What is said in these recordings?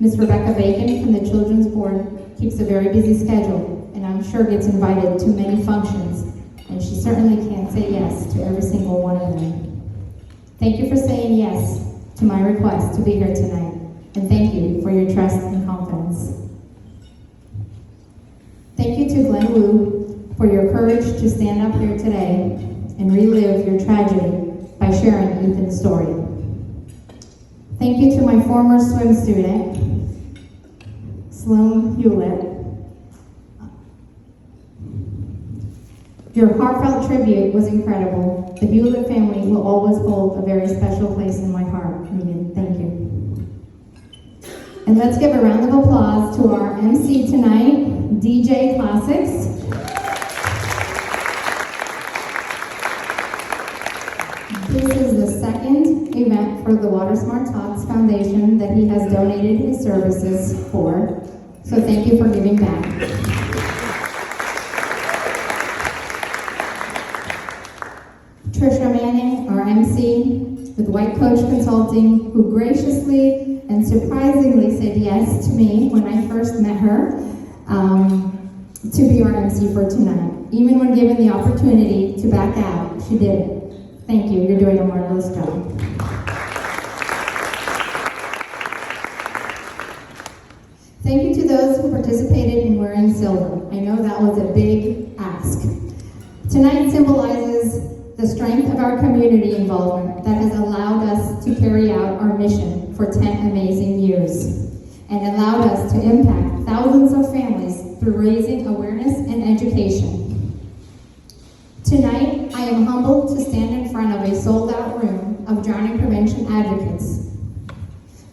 Miss Rebecca Bacon from the Children's Board keeps a very busy schedule, and I'm sure gets invited to many functions, and she certainly can't say yes to every single one of them. Thank you for saying yes to my request to be here tonight, and thank you for your trust and confidence. Thank you to Glenn Wu for your courage to stand up here today and relive your tragedy by sharing Ethan's story. Thank you to my former swim student, Sloan Hewlett. Your heartfelt tribute was incredible. The Hewlett family will always hold a very special place in my heart. Megan, thank you. And let's give a round of applause to our MC tonight, DJ Classics. This is the second event for the Water Smart Talks Foundation that he has donated his services for. So thank you for giving back. Trisha Manning, our MC, with White Coach Consulting, who graciously and surprisingly said yes to me when I first met her to be our MC for tonight. Even when given the opportunity to back out, she did it. Thank you, you're doing a marvelous job. Thank you to those who participated in wearing silver. I know that was a big ask. Tonight symbolizes the strength of our community involvement that has allowed us to carry out our mission for 10 amazing years and allowed us to impact thousands of families through raising awareness and education. Tonight, I am humbled to stand in front of a sold-out room of drowning prevention advocates.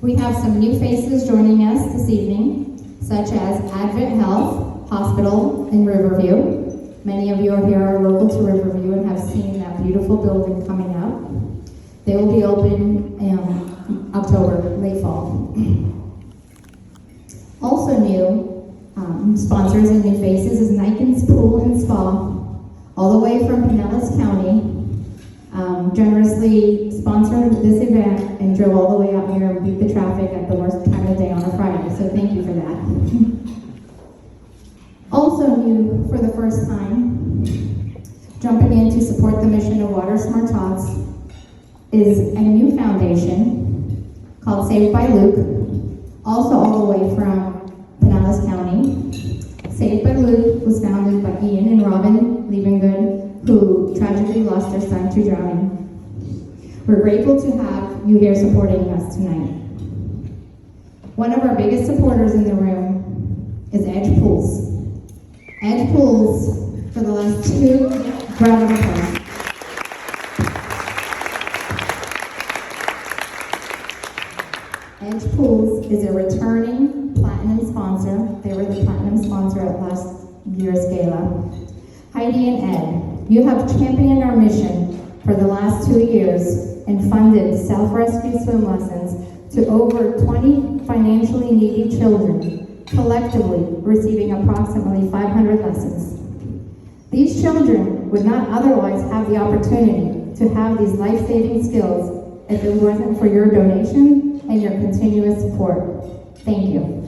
We have some new faces joining us this evening, such as Advent Health Hospital in Riverview. Many of you are here are local to Riverview and have seen that beautiful building coming up. They will be open in October, late fall. Also new sponsors and new faces is Nikens Pool and Spa, all the way from Pinellas County, generously sponsored this event and drove all the way out here and beat the traffic at the worst time of day on a Friday, so thank you for that. Also new for the first time, jumping in to support the mission of Water Smart Talks is a new foundation called Saved by Luke, also all the way from Pinellas County. Saved by Luke was founded by Ian and Robin Liebengood, who tragically lost their son to drowning. We're grateful to have you here supporting us tonight. One of our biggest supporters in the room is Edge Pools. Edge Pools, for the last 2 round of applause. Edge Pools is a returning platinum sponsor. They were the platinum sponsor at last year's gala. Heidi and Ed, you have championed our mission for the last 2 years and funded self-rescue swim lessons to over 20 financially needy children, collectively receiving approximately 500 lessons. These children would not otherwise have the opportunity to have these life-saving skills if it wasn't for your donation and your continuous support. Thank you.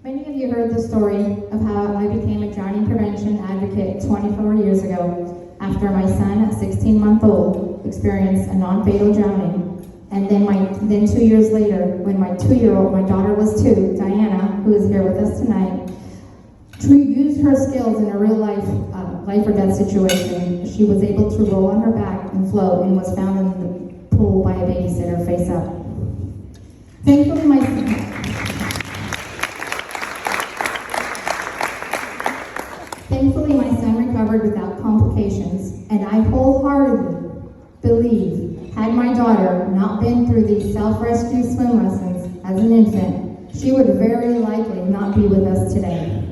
Many of you heard the story of how I became a drowning prevention advocate 24 years ago after my son at 16-month-old experienced a non-fatal drowning. And then 2 years later, when my 2-year-old, my daughter was 2, Diana, who is here with us tonight, to use her skills in a real life or death situation, she was able to roll on her back and float and was found in the pool by a babysitter face up. Thankfully, my son recovered without complications, and I wholeheartedly believe had my daughter not been through these self-rescue swim lessons as an infant, she would very likely not be with us today.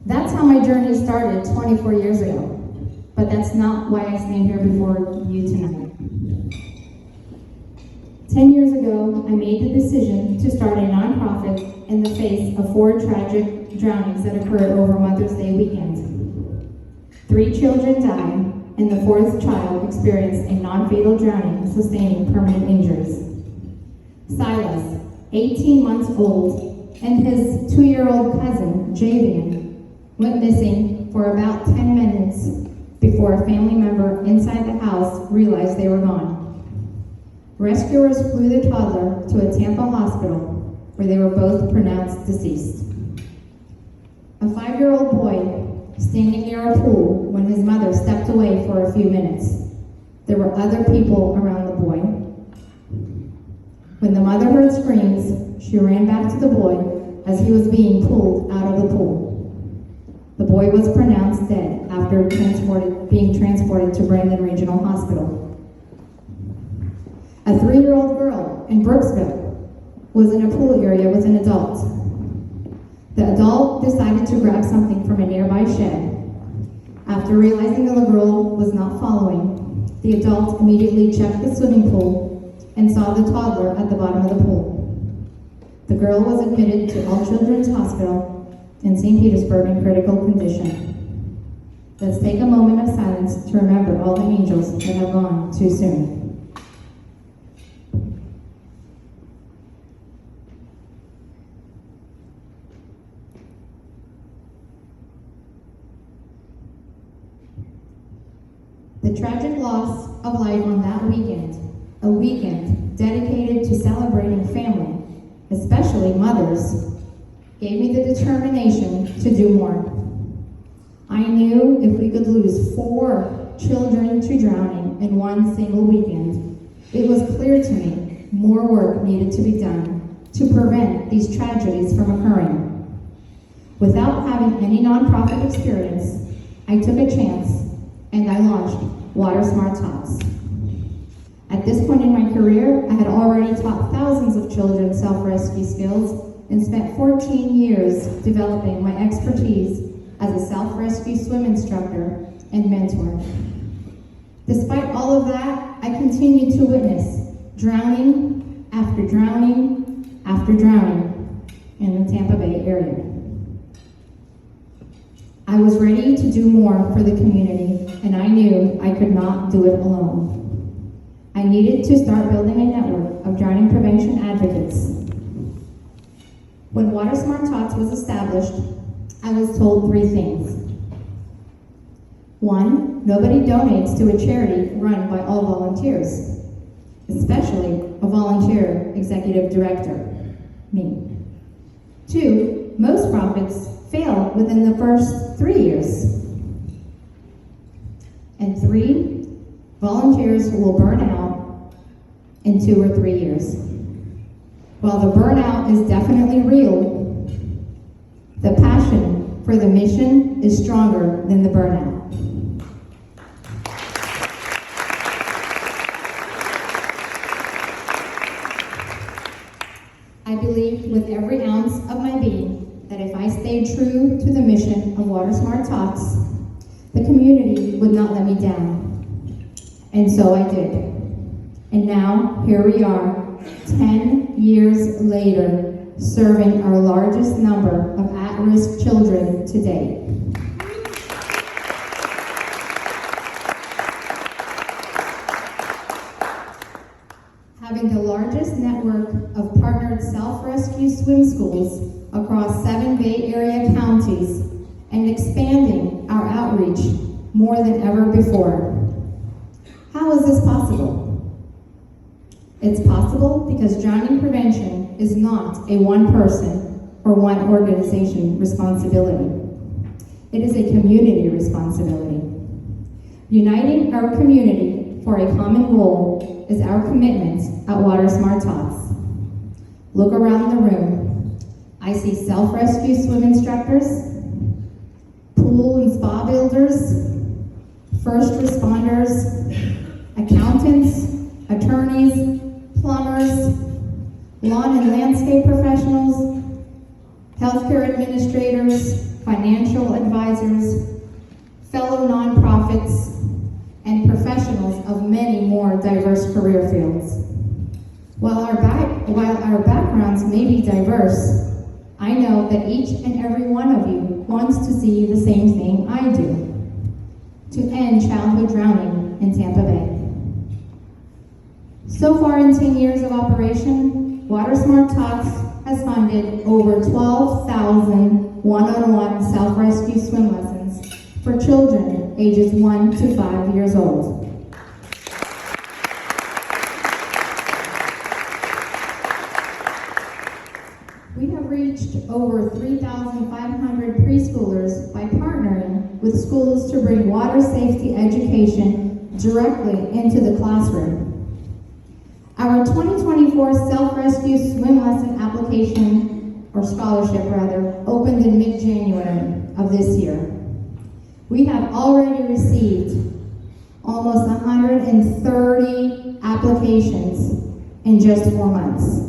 That's how my journey started 24 years ago, but that's not why I stand here before you tonight. 10 years ago, I made the decision to start a nonprofit in the face of 4 tragic drownings that occurred over Mother's Day weekend. 3 children died, and the fourth child experienced a non-fatal drowning, sustaining permanent injuries. Silas, 18 months old, and his 2-year-old cousin, Javian, went missing for about 10 minutes before a family member inside the house realized they were gone. Rescuers flew the toddler to a Tampa hospital where they were both pronounced deceased. A 5-year-old boy standing near a pool when his mother stepped away for a few minutes. There were other people around the boy. When the mother heard screams, she ran back to the boy as he was being pulled out of the pool. The boy was pronounced dead after being transported to Brandon Regional Hospital. A 3-year-old girl in Brooksville was in a pool area with an adult. The adult decided to grab something from a nearby shed. After realizing the little girl was not following, the adult immediately checked the swimming pool and saw the toddler at the bottom of the pool. The girl was admitted to All Children's Hospital in St. Petersburg in critical condition. Let's take a moment of silence to remember all the angels that have gone too soon. The tragic loss of life on that weekend, a weekend dedicated to celebrating family, especially mothers, gave me the determination to do more. I knew if we could lose 4 children to drowning in one single weekend, it was clear to me more work needed to be done to prevent these tragedies from occurring. Without having any nonprofit experience, I took a chance and I launched Water Smart Tots. At this point in my career, I had already taught thousands of children self-rescue skills and spent 14 years developing my expertise as a self-rescue swim instructor and mentor. Despite all of that, I continued to witness drowning after drowning after drowning in the Tampa Bay area. I was ready to do more for the community, and I knew I could not do it alone. I needed to start building a network of drowning prevention advocates. When Water Smart Tots was established, I was told 3 things. 1, nobody donates to a charity run by all volunteers, especially a volunteer executive director, me. 2, most profits fail within the first 3 years. And 3, volunteers will burn out in 2 or 3 years. While the burnout is definitely real, the passion for the mission is stronger than the burnout. I believed with every ounce of my being that if I stayed true to the mission of Water Smart Tots, the community would not let me down. And so I did. And now, here we are, 10 years later, serving our largest number of at-risk children to date. Having the largest network of partnered self-rescue swim schools across 7 Bay Area counties and expanding our outreach more than ever before. How is this possible? It's possible because drowning prevention is not a one person or one organization responsibility. It is a community responsibility. Uniting our community for a common goal is our commitment at Water Smart Tots. Look around the room. I see self-rescue swim instructors, pool and spa builders, first responders, accountants, attorneys, plumbers, lawn and landscape professionals, healthcare administrators, financial advisors, fellow nonprofits, and professionals of many more diverse career fields. While our backgrounds may be diverse, I know that each and every one of you wants to see the same thing I do. to end childhood drowning in Tampa Bay. So far in 10 years of operation, Water Smart Talks has funded over 12,000 one-on-one self-rescue swim lessons for children ages 1 to 5 years old. We have reached over 3,500 preschoolers by partnering with schools to bring water safety education directly into the classroom. Our 2024 self-rescue swim lesson application, or scholarship rather, opened in mid-January of this year. We have already received almost 130 applications in just 4 months.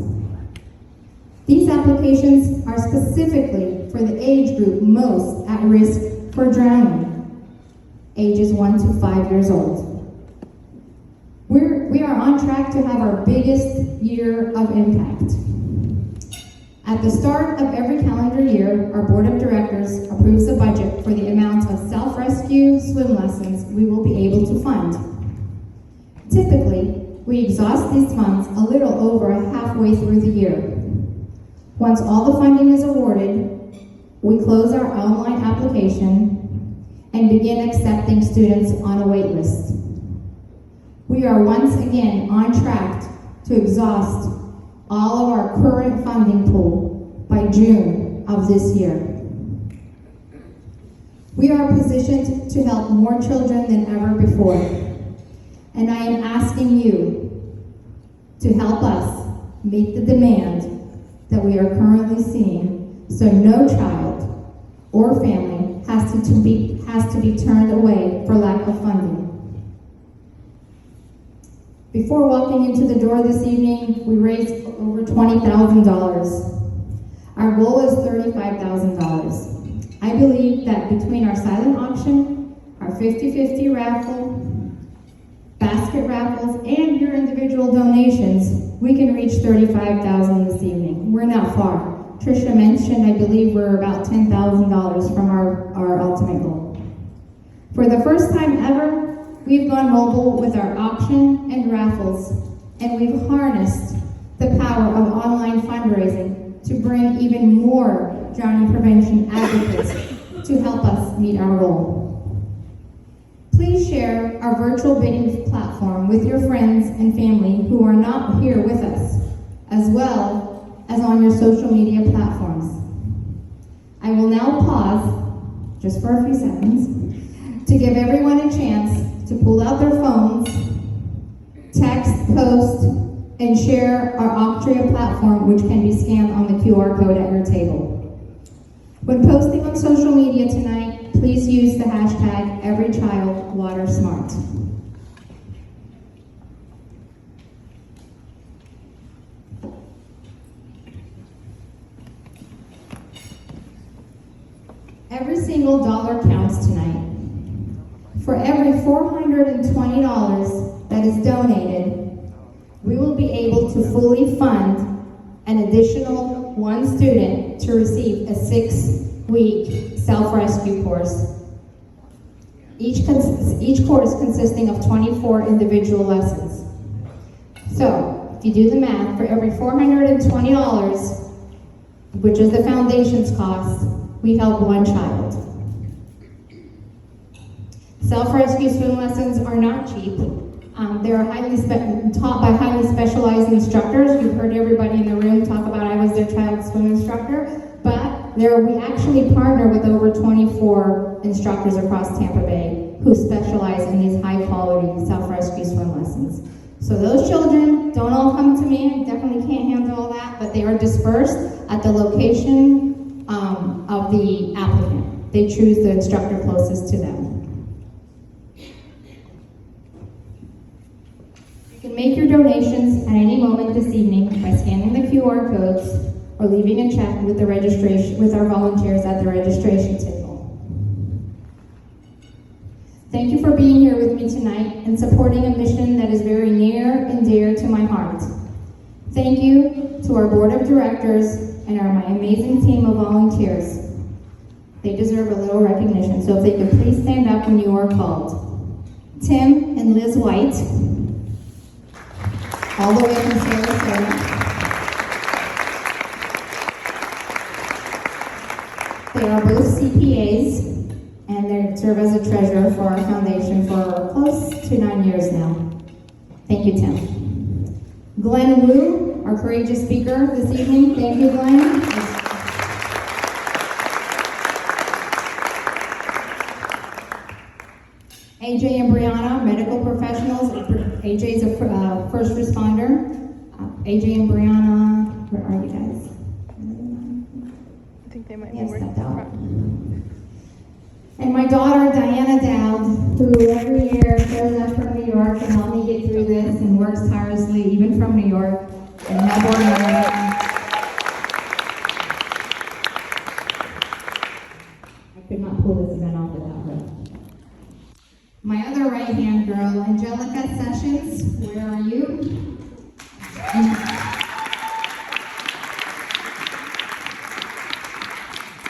These applications are specifically for the age group most at risk for drowning, ages 1 to 5 years old. We are on track to have our biggest year of impact. At the start of every calendar year, our board of directors approves a budget for the amount of self-rescue swim lessons we will be able to fund. Typically, we exhaust these funds a little over halfway through the year. Once all the funding is awarded, we close our online application and begin accepting students on a wait list. We are once again on track to exhaust all of our current funding pool by June of this year. We are positioned to help more children than ever before, and I am asking you to help us meet the demand that we are currently seeing, so no child or family has to be turned away for lack of funding. Before walking into the door this evening, we raised over $20,000. Our goal is $35,000. I believe that between our silent auction, our 50-50 raffle, basket raffles, and your individual donations, we can reach $35,000 this evening. We're not far. Tricia mentioned, I believe we're about $10,000 from our ultimate goal. For the first time ever, we've gone mobile with our auction and raffles, and we've harnessed the power of online fundraising to bring even more drowning prevention advocates to help us meet our goal. Please share our virtual bidding platform with your friends and family who are not here with us, as well as on your social media platforms. I will now pause, just for a few seconds, to give everyone a chance to pull out their phones, text, post, and share our Octria platform, which can be scanned on the QR code at your table. When posting on social media tonight, please use the hashtag EveryChildWaterSmart. Every single dollar counts tonight. For every $420 that is donated, we will be able to fully fund an additional one student to receive a 6-week self-rescue course. Each course consisting of 24 individual lessons. So, if you do the math, for every $420, which is the foundation's cost, we help one child. Self-rescue swim lessons are not cheap. They are taught by highly specialized instructors. You've heard everybody in the room talk about I was their child's swim instructor, but we actually partner with over 24 instructors across Tampa Bay who specialize in these high-quality self-rescue swim lessons. So those children don't all come to me. I definitely can't handle all that, but they are dispersed at the location of the applicant. They choose the instructor closest to them. You can make your donations at any moment this evening by scanning the QR codes or leaving a check with our volunteers at the registration table. Thank you for being here with me tonight and supporting a mission that is very near and dear to my heart. Thank you to our board of directors and my amazing team of volunteers. They deserve a little recognition, so if they could please stand up when you are called. Tim and Liz White, all the way from Sarasota. They are both CPAs, and they serve as a treasurer for our foundation for close to 9 years now. Thank you, Tim. Glenn Wu, our courageous speaker this evening. Thank you, Glenn. AJ and Brianna, medical professionals. AJ's a first responder. AJ and Brianna, where are you guys? I think they might be Yes, working. stepped out. And my daughter, Diana Dowd, who every year shows up from New York and helps me get through this and works tirelessly, even from New York, and Melbourne area. I could not pull this event off without her. My other right-hand girl, Angelica Sessions, where are you?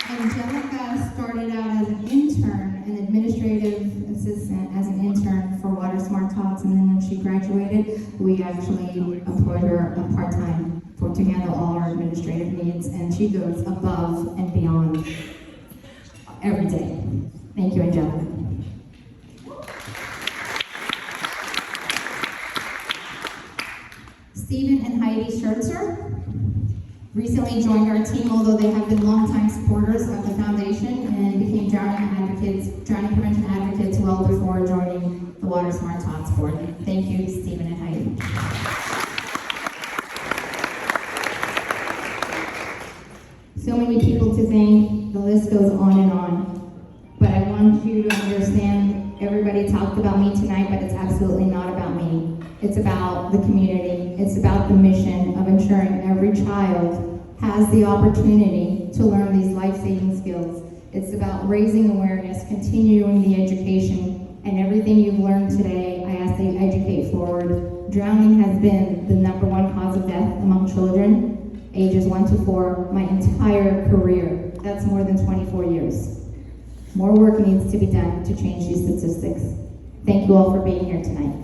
Angelica started out as an intern, an administrative assistant as an intern for Water Smart Tots, and then when she graduated, we actually employed her part-time to handle all our administrative needs, and she goes above and beyond every day. Thank you, Angelica. Stephen and Heidi Schertzer recently joined our team, although they have been longtime supporters of the foundation and became drowning prevention advocates well before joining the Water Smart Tots board. Thank you, Stephen and Heidi. So many people to thank, the list goes on and on. But I want you to understand, everybody talked about me tonight, but it's absolutely not about me. It's about the community. It's about the mission of ensuring every child has the opportunity to learn these life-saving skills. It's about raising awareness, continuing the education, and everything you've learned today, I ask that you educate forward. Drowning has been the #1 cause of death among children, ages 1 to 4, my entire career. That's more than 24 years. More work needs to be done to change these statistics. Thank you all for being here tonight.